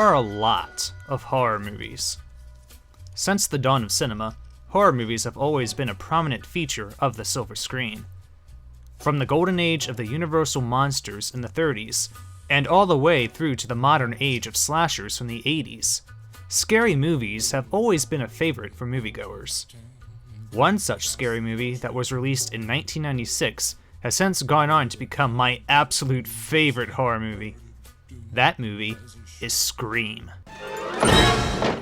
are a lot of horror movies. Since the dawn of cinema, horror movies have always been a prominent feature of the silver screen. From the golden age of the Universal monsters in the 30s, and all the way through to the modern age of slashers from the 80s, scary movies have always been a favorite for moviegoers. One such scary movie that was released in 1996 has since gone on to become my absolute favorite horror movie. That movie is Scream.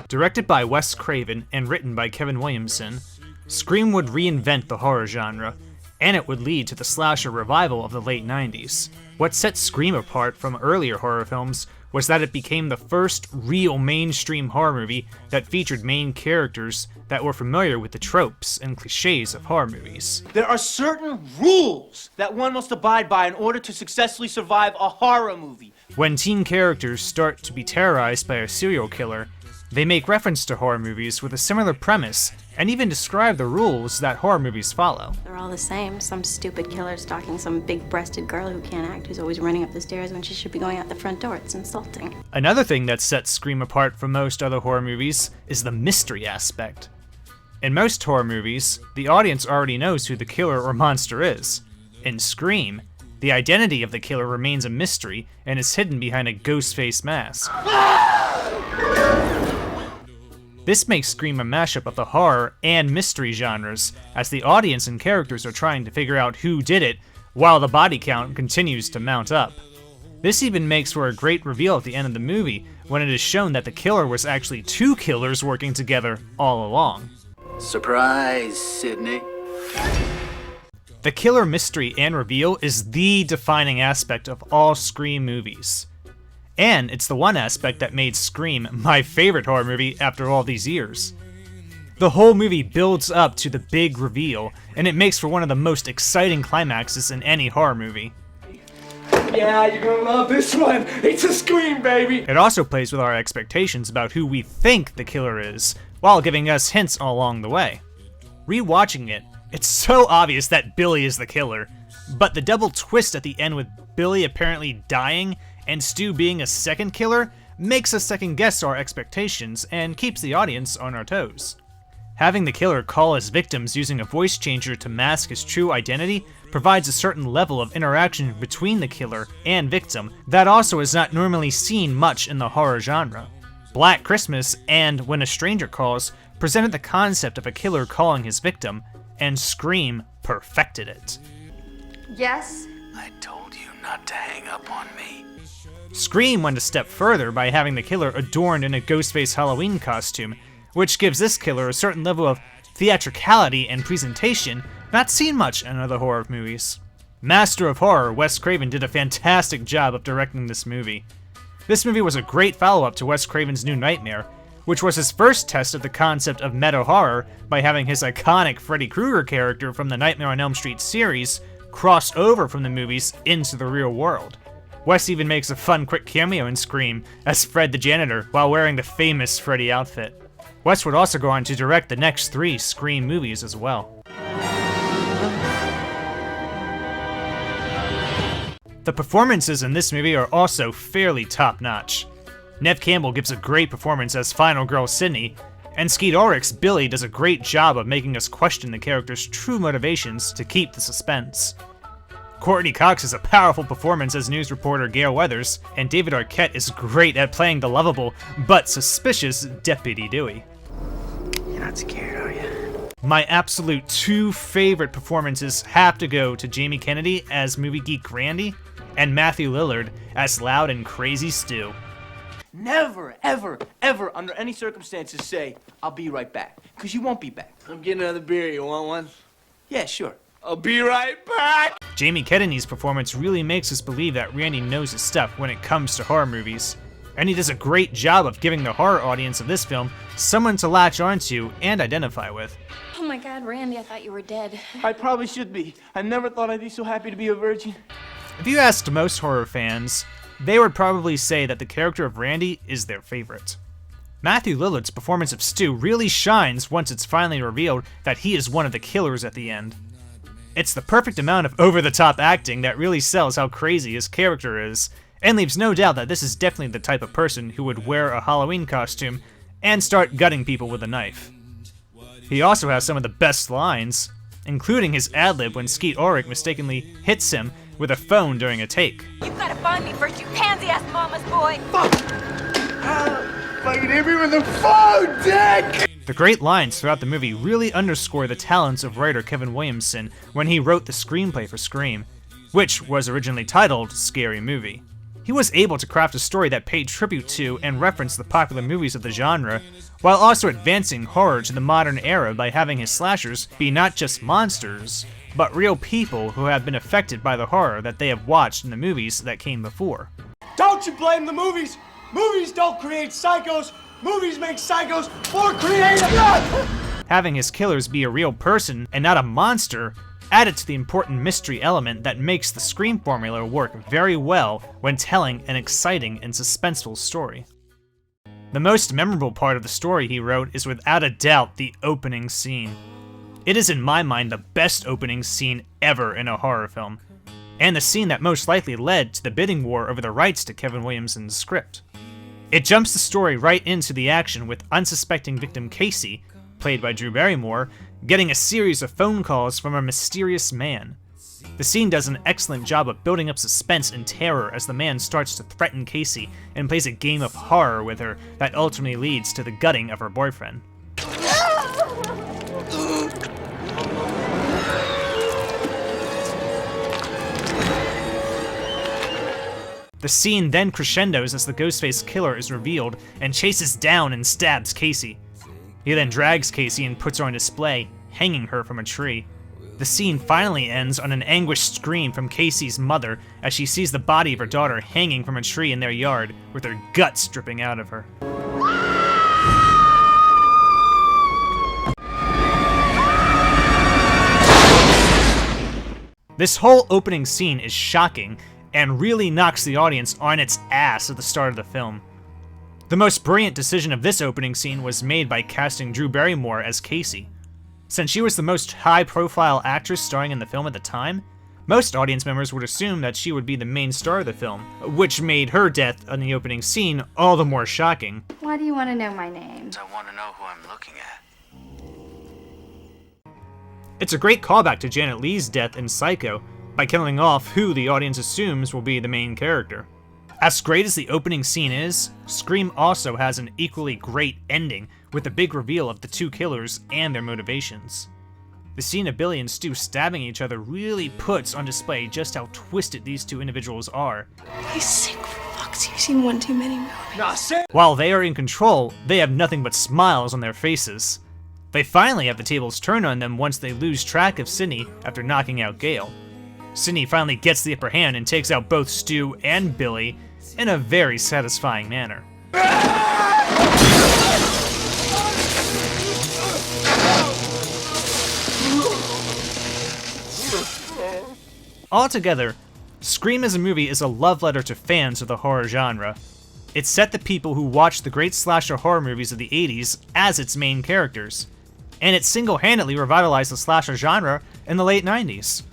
Directed by Wes Craven and written by Kevin Williamson, Scream would reinvent the horror genre, and it would lead to the slasher revival of the late 90s. What set Scream apart from earlier horror films was that it became the first real mainstream horror movie that featured main characters that were familiar with the tropes and cliches of horror movies. There are certain rules that one must abide by in order to successfully survive a horror movie. When teen characters start to be terrorized by a serial killer, they make reference to horror movies with a similar premise, and even describe the rules that horror movies follow. They're all the same. Some stupid killer stalking some big-breasted girl who can't act, who's always running up the stairs when she should be going out the front door. It's insulting. Another thing that sets Scream apart from most other horror movies is the mystery aspect. In most horror movies, the audience already knows who the killer or monster is. In Scream, the identity of the killer remains a mystery and is hidden behind a ghost face mask. This makes Scream a mashup of the horror and mystery genres, as the audience and characters are trying to figure out who did it, while the body count continues to mount up. This even makes for a great reveal at the end of the movie, when it is shown that the killer was actually two killers working together all along. Surprise, Sydney. The killer mystery and reveal is the defining aspect of all Scream movies. And it's the one aspect that made Scream my favorite horror movie after all these years. The whole movie builds up to the big reveal, and it makes for one of the most exciting climaxes in any horror movie. Yeah, you're gonna love this one. It's a Scream, baby. It also plays with our expectations about who we think the killer is, while giving us hints all along the way. Rewatching it, it's so obvious that Billy is the killer, but the double twist at the end with Billy apparently dying and Stu being a second killer makes us second guess our expectations and keeps the audience on our toes. Having the killer call his victims using a voice changer to mask his true identity provides a certain level of interaction between the killer and victim that also is not normally seen much in the horror genre. Black Christmas and When a Stranger Calls presented the concept of a killer calling his victim, and Scream perfected it. Yes? I told you not to hang up on me. Scream went a step further by having the killer adorned in a Ghostface Halloween costume, which gives this killer a certain level of theatricality and presentation not seen much in other horror movies. Master of horror Wes Craven did a fantastic job of directing this movie. This movie was a great follow-up to Wes Craven's New Nightmare, which was his first test of the concept of meta horror by having his iconic Freddy Krueger character from the Nightmare on Elm Street series crossed over from the movies into the real world. Wes even makes a fun quick cameo in Scream as Fred the janitor while wearing the famous Freddy outfit. Wes would also go on to direct the next 3 Scream movies as well. The performances in this movie are also fairly top-notch. Neve Campbell gives a great performance as final girl Sydney, and Skeet Ulrich's Billy does a great job of making us question the character's true motivations to keep the suspense. Courtney Cox is a powerful performance as news reporter Gail Weathers, and David Arquette is great at playing the lovable but suspicious Deputy Dewey. You're not scared, are you? My absolute 2 favorite performances have to go to Jamie Kennedy as movie geek Randy, and Matthew Lillard as loud and crazy Stu. Never, ever, ever, under any circumstances say, I'll be right back. Because you won't be back. I'm getting another beer. You want one? Yeah, sure. I'll be right back. Jamie Kennedy's performance really makes us believe that Randy knows his stuff when it comes to horror movies, and he does a great job of giving the horror audience of this film someone to latch onto and identify with. Oh my God, Randy, I thought you were dead. I probably should be. I never thought I'd be so happy to be a virgin. If you asked most horror fans, they would probably say that the character of Randy is their favorite. Matthew Lillard's performance of Stu really shines once it's finally revealed that he is one of the killers at the end. It's the perfect amount of over-the-top acting that really sells how crazy his character is, and leaves no doubt that this is definitely the type of person who would wear a Halloween costume and start gutting people with a knife. He also has some of the best lines, including his ad-lib when Skeet Ulrich mistakenly hits him with a phone during a take. You gotta find me first, you pansy-ass mama's boy! Fucking hit me with the phone, dick! The great lines throughout the movie really underscore the talents of writer Kevin Williamson when he wrote the screenplay for Scream, which was originally titled Scary Movie. He was able to craft a story that paid tribute to and referenced the popular movies of the genre, while also advancing horror to the modern era by having his slashers be not just monsters, but real people who have been affected by the horror that they have watched in the movies that came before. Don't you blame the movies! Movies don't create psychos! Movies make psychos more creative! Having his killers be a real person and not a monster added to the important mystery element that makes the Scream formula work very well when telling an exciting and suspenseful story. The most memorable part of the story he wrote is without a doubt the opening scene. It is in my mind the best opening scene ever in a horror film, and the scene that most likely led to the bidding war over the rights to Kevin Williamson's script. It jumps the story right into the action with unsuspecting victim Casey, played by Drew Barrymore, getting a series of phone calls from a mysterious man. The scene does an excellent job of building up suspense and terror as the man starts to threaten Casey and plays a game of horror with her that ultimately leads to the gutting of her boyfriend. The scene then crescendos as the Ghostface killer is revealed and chases down and stabs Casey. He then drags Casey and puts her on display, hanging her from a tree. The scene finally ends on an anguished scream from Casey's mother as she sees the body of her daughter hanging from a tree in their yard, with her guts dripping out of her. This whole opening scene is shocking and really knocks the audience on its ass at the start of the film. The most brilliant decision of this opening scene was made by casting Drew Barrymore as Casey. Since she was the most high-profile actress starring in the film at the time, most audience members would assume that she would be the main star of the film, which made her death in the opening scene all the more shocking. Why do you want to know my name? I want to know who I'm looking at. It's a great callback to Janet Leigh's death in Psycho by killing off who the audience assumes will be the main character. As great as the opening scene is, Scream also has an equally great ending with the big reveal of the two killers and their motivations. The scene of Billy and Stu stabbing each other really puts on display just how twisted these two individuals are. You sick fucks, you've seen one too many movies. While they are in control, they have nothing but smiles on their faces. They finally have the tables turned on them once they lose track of Sidney after knocking out Gale. Sidney finally gets the upper hand and takes out both Stu and Billy in a very satisfying manner. Altogether, Scream as a movie is a love letter to fans of the horror genre. It set the people who watched the great slasher horror movies of the 80s as its main characters, and it single-handedly revitalized the slasher genre in the late 90s.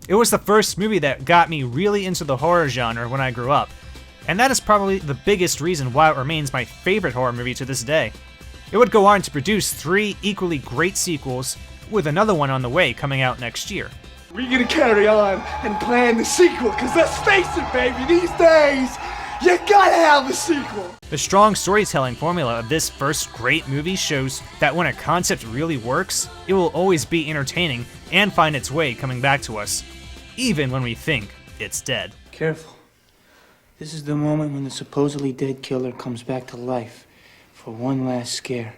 It was the first movie that got me really into the horror genre when I grew up, and that is probably the biggest reason why it remains my favorite horror movie to this day. It would go on to produce 3 equally great sequels, with another one on the way coming out next year. We're gonna carry on and plan the sequel, cause let's face it, baby, these days, you gotta have a sequel! The strong storytelling formula of this first great movie shows that when a concept really works, it will always be entertaining and find its way coming back to us, even when we think it's dead. Careful. This is the moment when the supposedly dead killer comes back to life for one last scare.